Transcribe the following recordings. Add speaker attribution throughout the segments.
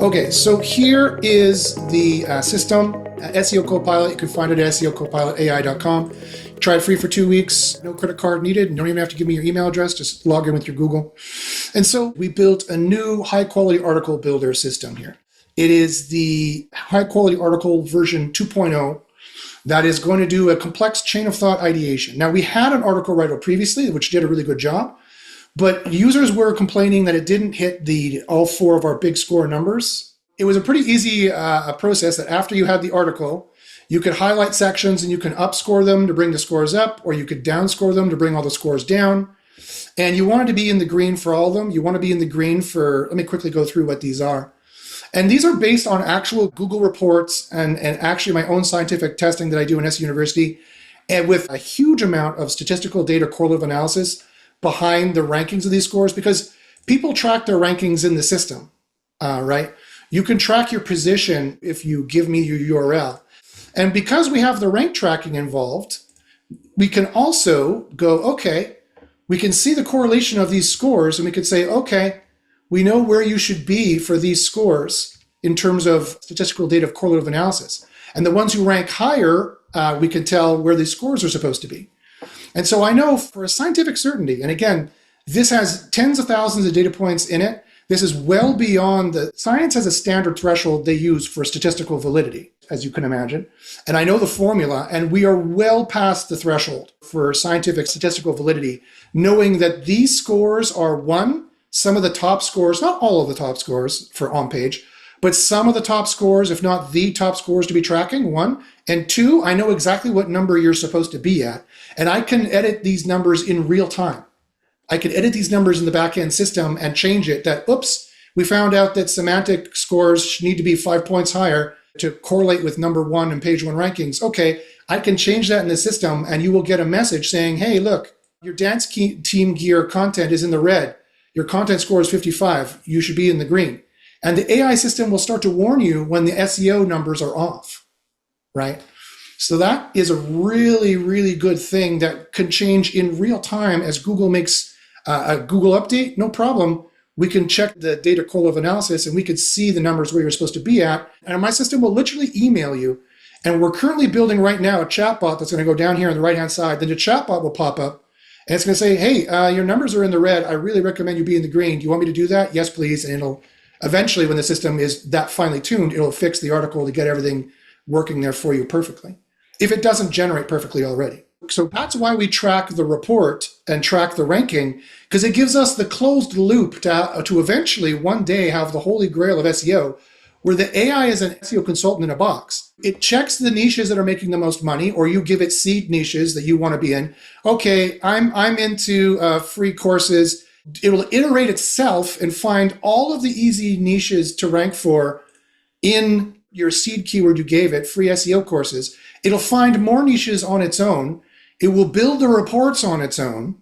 Speaker 1: Okay, so here is the system, SEO Copilot. You can find it at SEOCopilotAI.com. Try it free for 2 weeks. No credit card needed. You don't even have to give me your email address. Just log in with your Google. And so we built a new high-quality article builder system here. It is the high-quality article version 2.0 that is going to do a complex chain of thought ideation. Now, we had an article writer previously, which did a really good job. But users were complaining that it didn't hit all four of our big score numbers. It was a pretty easy process that after you had the article, you could highlight sections and you can upscore them to bring the scores up, or you could downscore them to bring all the scores down. And you wanted to be in the green for all of them. You want to be in the green for, let me quickly go through what these are. And these are based on actual Google reports and actually my own scientific testing that I do in SU University, and with a huge amount of statistical data correlative analysis behind the rankings of these scores, because people track their rankings in the system, right? You can track your position if you give me your URL. And because we have the rank tracking involved, we can also go, okay, we can see the correlation of these scores and we can say, okay, we know where you should be for these scores in terms of statistical data of correlative analysis. And the ones who rank higher, we can tell where these scores are supposed to be. And so I know for a scientific certainty, and again, this has tens of thousands of data points in it. This is well beyond science has a standard threshold they use for statistical validity, as you can imagine. And I know the formula, and we are well past the threshold for scientific statistical validity, knowing that these scores are some of the top scores, not all of the top scores for on page, but some of the top scores, if not the top scores to be tracking, one. And two, I know exactly what number you're supposed to be at. And I can edit these numbers in real time. I can edit these numbers in the back-end system and change it that, oops, we found out that semantic scores need to be 5 points higher to correlate with number one in page one rankings. Okay, I can change that in the system and you will get a message saying, hey, look, your dance team gear content is in the red. Your content score is 55. You should be in the green. And the AI system will start to warn you when the SEO numbers are off, right? So that is a really, really good thing that can change in real time as Google makes a Google update. No problem. We can check the data correlative analysis and we can see the numbers where you're supposed to be at. And my system will literally email you. And we're currently building right now a chatbot that's going to go down here on the right-hand side. Then the chatbot will pop up and it's going to say, hey, your numbers are in the red. I really recommend you be in the green. Do you want me to do that? Yes, please. And it'll eventually, when the system is that finely tuned, it'll fix the article to get everything working there for you perfectly, if it doesn't generate perfectly already. So that's why we track the report and track the ranking, because it gives us the closed loop to eventually one day have the holy grail of SEO, where the AI is an SEO consultant in a box. It checks the niches that are making the most money, or you give it seed niches that you want to be in. Okay, I'm into free courses. It'll iterate itself and find all of the easy niches to rank for in your seed keyword you gave it, free SEO courses. It'll find more niches on its own. It will build the reports on its own.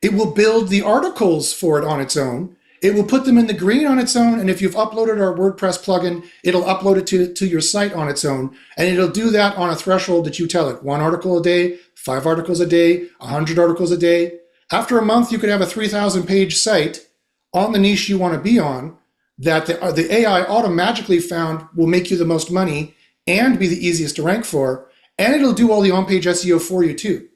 Speaker 1: It will build the articles for it on its own. It will put them in the green on its own. And if you've uploaded our WordPress plugin, it'll upload it to your site on its own. And it'll do that on a threshold that you tell it. 1 article a day, 5 articles a day, 100 articles a day. After a month, you could have a 3,000 page site on the niche you want to be on that the AI automatically found will make you the most money and be the easiest to rank for. And it'll do all the on-page SEO for you too.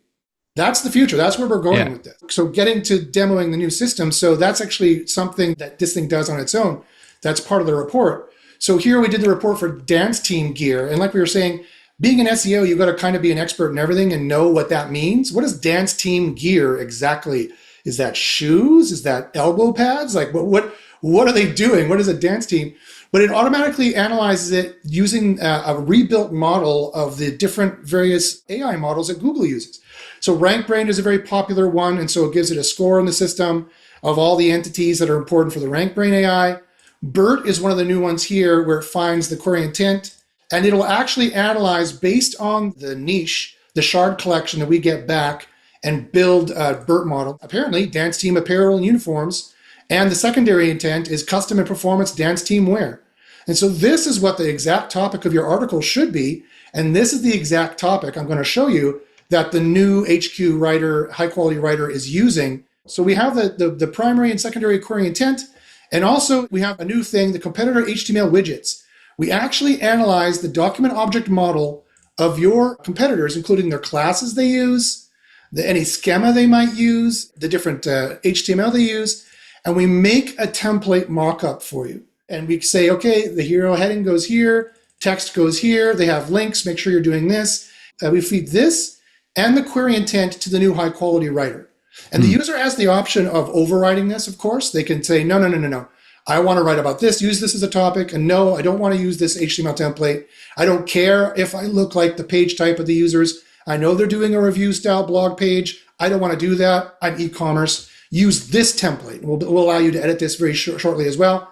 Speaker 1: That's the future. That's where we're going with this. So getting to demoing the new system. So that's actually something that this thing does on its own. That's part of the report. So here we did the report for dance team gear. And like we were saying, being an SEO, you've got to kind of be an expert in everything and know what that means. What is dance team gear exactly? Is that shoes? Is that elbow pads? Like what are they doing? What is a dance team? But it automatically analyzes it using a rebuilt model of the different various AI models that Google uses. So RankBrain is a very popular one, and so it gives it a score in the system of all the entities that are important for the RankBrain AI. BERT is one of the new ones here where it finds the query intent, and it'll actually analyze based on the niche, the shard collection that we get back, and build a BERT model. Apparently, dance team apparel and uniforms, and the secondary intent is custom and performance dance team wear. And so this is what the exact topic of your article should be, and this is the exact topic I'm going to show you that the new HQ writer, high quality writer, is using. So we have the primary and secondary query intent, And also we have a new thing, the competitor HTML widgets. We actually analyze the document object model of your competitors, including their classes they use, any schema they might use, the different HTML they use, and we make a template mockup for you. And we say, okay, the hero heading goes here, text goes here, they have links, make sure you're doing this. We feed this and the query intent to the new high quality writer. And the user has the option of overriding this, of course. They can say, no. I want to write about this, use this as a topic, and no, I don't want to use this HTML template. I don't care if I look like the page type of the users. I know they're doing a review style blog page. I don't want to do that. I'm e-commerce. Use this template. We'll allow you to edit this very shortly as well.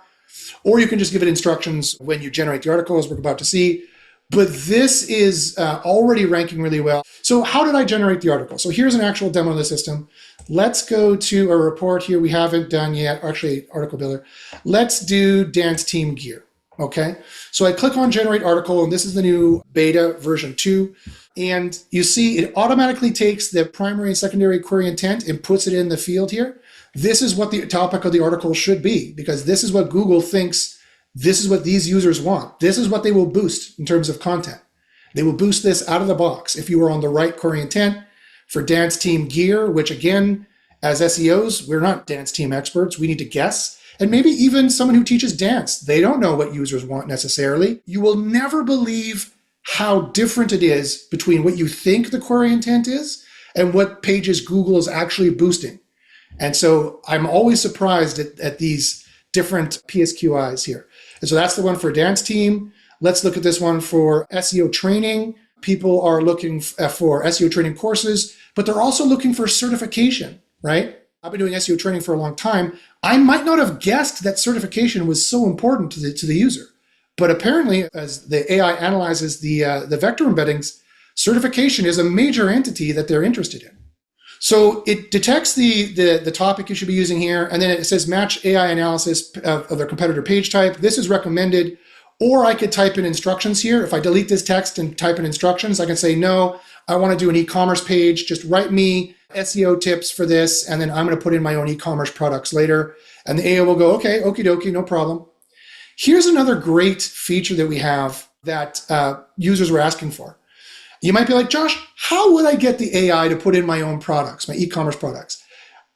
Speaker 1: Or you can just give it instructions when you generate the article, as we're about to see. But this is already ranking really well. So how did I generate the article? So here's an actual demo of the system. Let's go to a report here we haven't done yet, actually article builder. Let's do dance team gear, okay? So I click on generate article, and this is the new beta version 2. And you see it automatically takes the primary and secondary query intent and puts it in the field here. This is what the topic of the article should be, because this is what Google thinks, this is what these users want. This is what they will boost in terms of content. They will boost this out of the box if you are on the right query intent for dance team gear, which again, as SEOs, we're not dance team experts. We need to guess. And maybe even someone who teaches dance, they don't know what users want necessarily. You will never believe how different it is between what you think the query intent is and what pages Google is actually boosting. And so I'm always surprised at these different PSQIs here. And so that's the one for dance team. Let's look at this one for SEO training. People are looking for SEO training courses, but they're also looking for certification, right? I've been doing SEO training for a long time. I might not have guessed that certification was so important to the user. But apparently, as the AI analyzes the vector embeddings, certification is a major entity that they're interested in. So it detects the topic you should be using here, and then it says match AI analysis of their competitor page type. This is recommended. Or I could type in instructions here. If I delete this text and type in instructions, I can say, no, I want to do an e-commerce page. Just write me SEO tips for this, and then I'm going to put in my own e-commerce products later. And the AI will go, okay, okie dokie, no problem. Here's another great feature that we have that users were asking for. You might be like, Josh, how would I get the AI to put in my own products, my e-commerce products?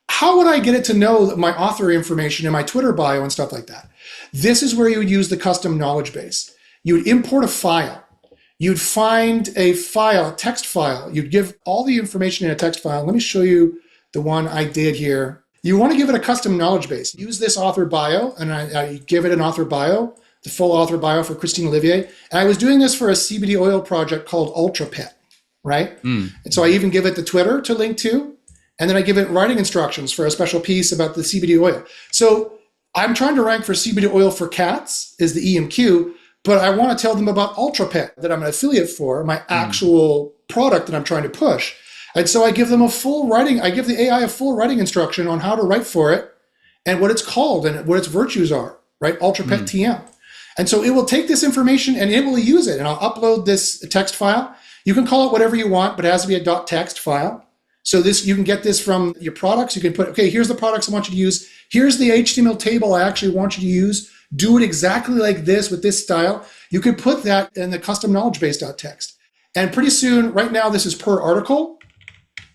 Speaker 1: How would I get it to know my author information in my Twitter bio and stuff like that? This is where you would use the custom knowledge base. You would import a file. You'd find a file, a text file. You'd give all the information in a text file. Let me show you the one I did here. You want to give it a custom knowledge base. Use this author bio, and I give it an author bio, the full author bio for Christine Olivier. And I was doing this for a CBD oil project called Ultra Pet, right? And so I even give it the Twitter to link to, and then I give it writing instructions for a special piece about the CBD oil. So I'm trying to rank for CBD oil for cats is the EMQ, but I want to tell them about Ultra Pet that I'm an affiliate for, my actual product that I'm trying to push. And so I give them I give the AI a full writing instruction on how to write for it and what it's called and what its virtues are, right? Ultra Pet TM. And so it will take this information and it will use it. And I'll upload this text file. You can call it whatever you want, but it has to be a .text file. So you can get this from your products. You can put, okay, here's the products I want you to use. Here's the HTML table I actually want you to use. Do it exactly like this with this style. You could put that in the custom knowledge base.text. And pretty soon, right now, this is per article.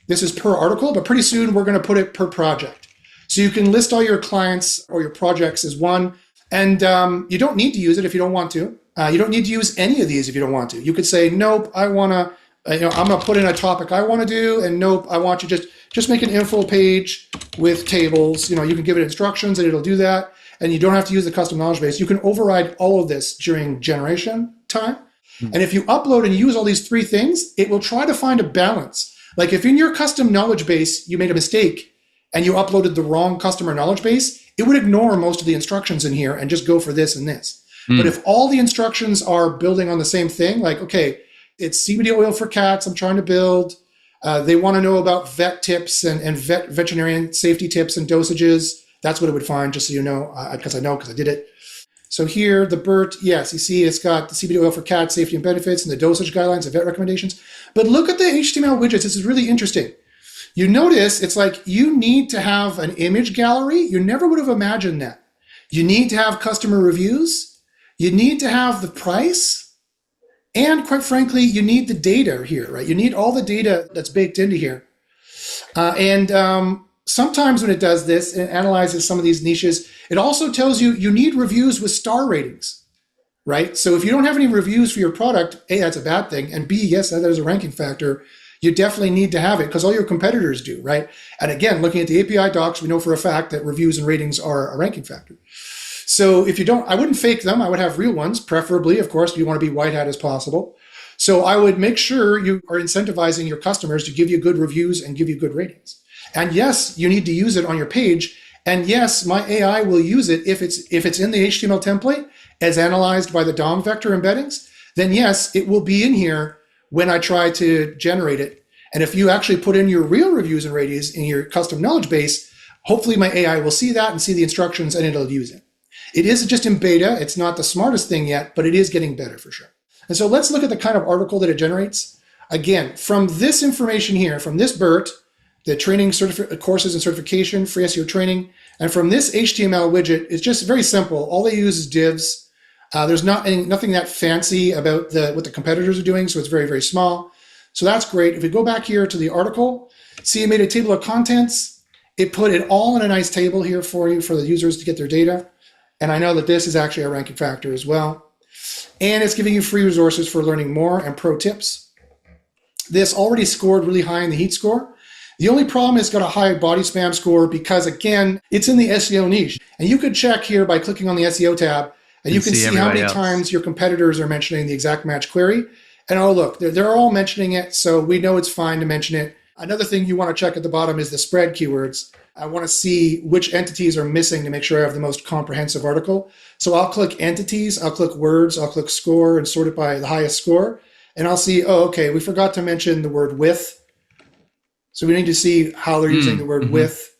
Speaker 1: This is per article, but pretty soon we're going to put it per project. So you can list all your clients or your projects as one. And you don't need to use it if you don't want to. You don't need to use any of these if you don't want to. You could say, nope, I want to, I'm going to put in a topic I want to do. And nope, I want you just make an info page with tables. You can give it instructions and it'll do that. And you don't have to use the custom knowledge base. You can override all of this during generation time. And if you upload and use all these three things, it will try to find a balance. Like if in your custom knowledge base, you made a mistake and you uploaded the wrong customer knowledge base, it would ignore most of the instructions in here and just go for this and this. But if all the instructions are building on the same thing, like, okay, it's CBD oil for cats I'm trying to build. They want to know about vet tips and veterinarian safety tips and dosages. That's what it would find, just so you know, because I did it. So here, the BERT, yes, you see it's got the CBD oil for cat safety and benefits and the dosage guidelines and vet recommendations. But look at the HTML widgets. This is really interesting. You notice it's like you need to have an image gallery. You never would have imagined that. You need to have customer reviews. You need to have the price. And quite frankly, you need the data here, right? You need all the data that's baked into here. Sometimes when it does this and analyzes some of these niches, it also tells you you need reviews with star ratings, right? So if you don't have any reviews for your product, A, that's a bad thing. And B, yes, that is a ranking factor. You definitely need to have it because all your competitors do, right? And again, looking at the API docs, we know for a fact that reviews and ratings are a ranking factor. So if you don't, I wouldn't fake them. I would have real ones, preferably, of course, you want to be white hat as possible. So I would make sure you are incentivizing your customers to give you good reviews and give you good ratings. And yes, you need to use it on your page. And yes, my AI will use it if it's in the HTML template as analyzed by the DOM vector embeddings, then yes, it will be in here when I try to generate it. And if you actually put in your real reviews and ratings in your custom knowledge base, hopefully my AI will see that and see the instructions and it'll use it. It is just in beta. It's not the smartest thing yet, but it is getting better for sure. And so let's look at the kind of article that it generates. Again, from this information here, from this BERT, the training courses and certification, free SEO training, and from this HTML widget, it's just very simple. All they use is divs. There's nothing that fancy about what the competitors are doing, so it's very, very small. So that's great. If we go back here to the article, see it made a table of contents. It put it all in a nice table here for you, for the users to get their data. And I know that this is actually a ranking factor as well. And it's giving you free resources for learning more and pro tips. This already scored really high in the heat score. The only problem is it's got a high body spam score because, again, it's in the SEO niche. And you could check here by clicking on the SEO tab, and you can see how many times your competitors are mentioning the exact match query. And oh, look, they're all mentioning it, so we know it's fine to mention it. Another thing you want to check at the bottom is the spread keywords. I want to see which entities are missing to make sure I have the most comprehensive article. So I'll click entities, I'll click words, I'll click score and sort it by the highest score. And I'll see, oh, okay, we forgot to mention the word with. So we need to see how they're using the word with.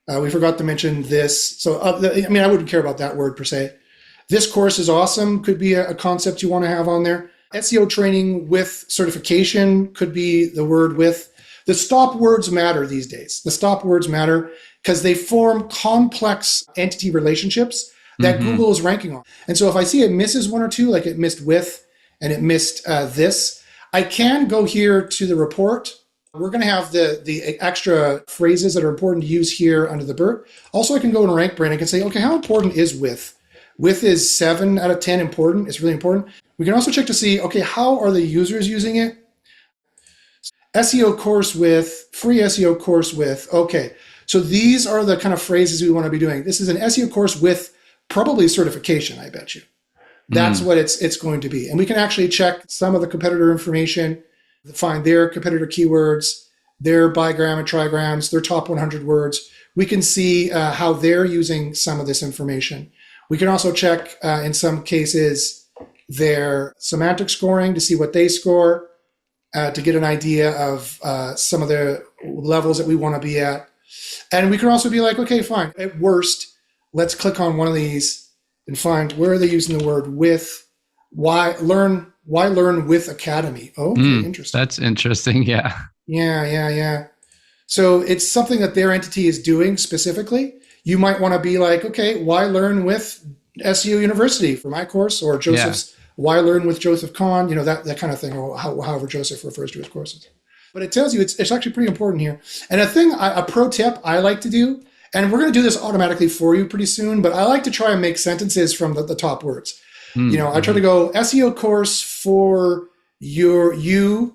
Speaker 1: We forgot to mention this. So, I mean, I wouldn't care about that word per se. This course is awesome, could be a concept you want to have on there. SEO training with certification could be the word with. The stop words matter these days. The stop words matter because they form complex entity relationships that Google is ranking on. And so if I see it misses one or two, like it missed with and it missed this, I can go here to the report. We're going to have the extra phrases that are important to use here under the BERT. Also, I can go in rank brain. I can say, okay, how important is with? With is 7 out of 10 important. It's really important. We can also check to see, okay, how are the users using it? SEO course with, free SEO course with. Okay, so these are the kind of phrases we want to be doing. This is an SEO course with probably certification, I bet you. That's what it's going to be. And we can actually check some of the competitor information, find their competitor keywords, their bigram and trigrams, their top 100 words. We can see how they're using some of this information. We can also check, in some cases, their semantic scoring to see what they score, to get an idea of some of the levels that we want to be at. And we can also be like, okay, fine. At worst, let's click on one of these and find where are they using the word with. Why learn with Academy? Oh, okay, interesting.
Speaker 2: That's interesting. Yeah.
Speaker 1: Yeah. So it's something that their entity is doing specifically. You might want to be like, okay, why learn with SEO University for my course, or Joseph's why learn with Joseph Kahn, that kind of thing, or however Joseph refers to his courses. But it tells you it's actually pretty important here. And a pro tip I like to do, and we're going to do this automatically for you pretty soon, but I like to try and make sentences from the top words. I try to go SEO course for you,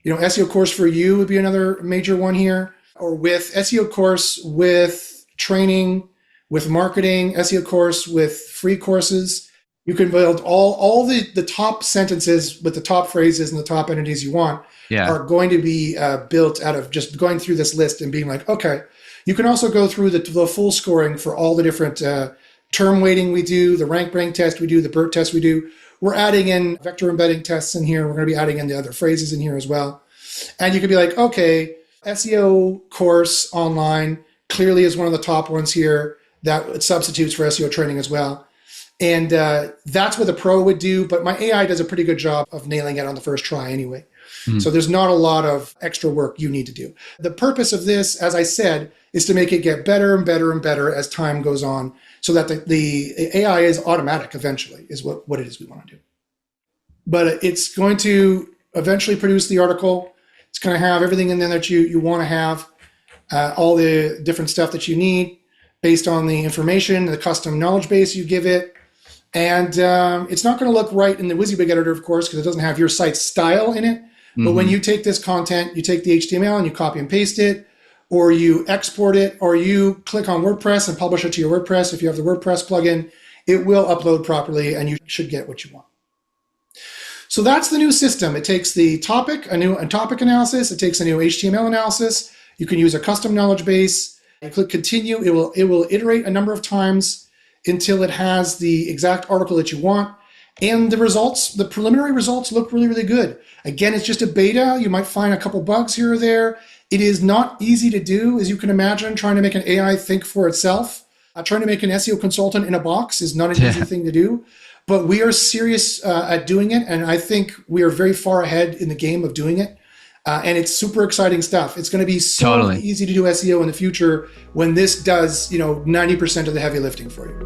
Speaker 1: SEO course for you would be another major one here, or with SEO course with training, with marketing, SEO course with free courses. You can build all the top sentences with the top phrases and the top entities you want are going to be built out of just going through this list and being like, okay. You can also go through the full scoring for all the different term weighting we do, the rank brain test we do, the BERT test we do. We're adding in vector embedding tests in here. We're going to be adding in the other phrases in here as well. And you could be like, okay, SEO course online clearly is one of the top ones here that substitutes for SEO training as well. And that's what the pro would do, but my AI does a pretty good job of nailing it on the first try anyway. So there's not a lot of extra work you need to do. The purpose of this, as I said, is to make it get better and better and better as time goes on, so that the AI is automatic eventually, is what it is we want to do. But it's going to eventually produce the article. It's going to have everything in there that you want to have, all the different stuff that you need based on the information, the custom knowledge base you give it. And it's not going to look right in the WYSIWYG editor, of course, because it doesn't have your site style in it. But when you take this content, you take the HTML and you copy and paste it, or you export it, or you click on WordPress and publish it to your WordPress. If you have the WordPress plugin, it will upload properly and you should get what you want. So that's the new system. It takes the topic, a topic analysis. It takes a new HTML analysis. You can use a custom knowledge base. You click continue. It will iterate a number of times until it has the exact article that you want. And the results, the preliminary results look really, really good. Again, it's just a beta. You might find a couple bugs here or there. It is not easy to do, as you can imagine. Trying to make an AI think for itself, trying to make an SEO consultant in a box is not an easy thing to do. But we are serious at doing it, and I think we are very far ahead in the game of doing it. And it's super exciting stuff. It's going to be so easy to do SEO in the future when this does, 90% of the heavy lifting for you.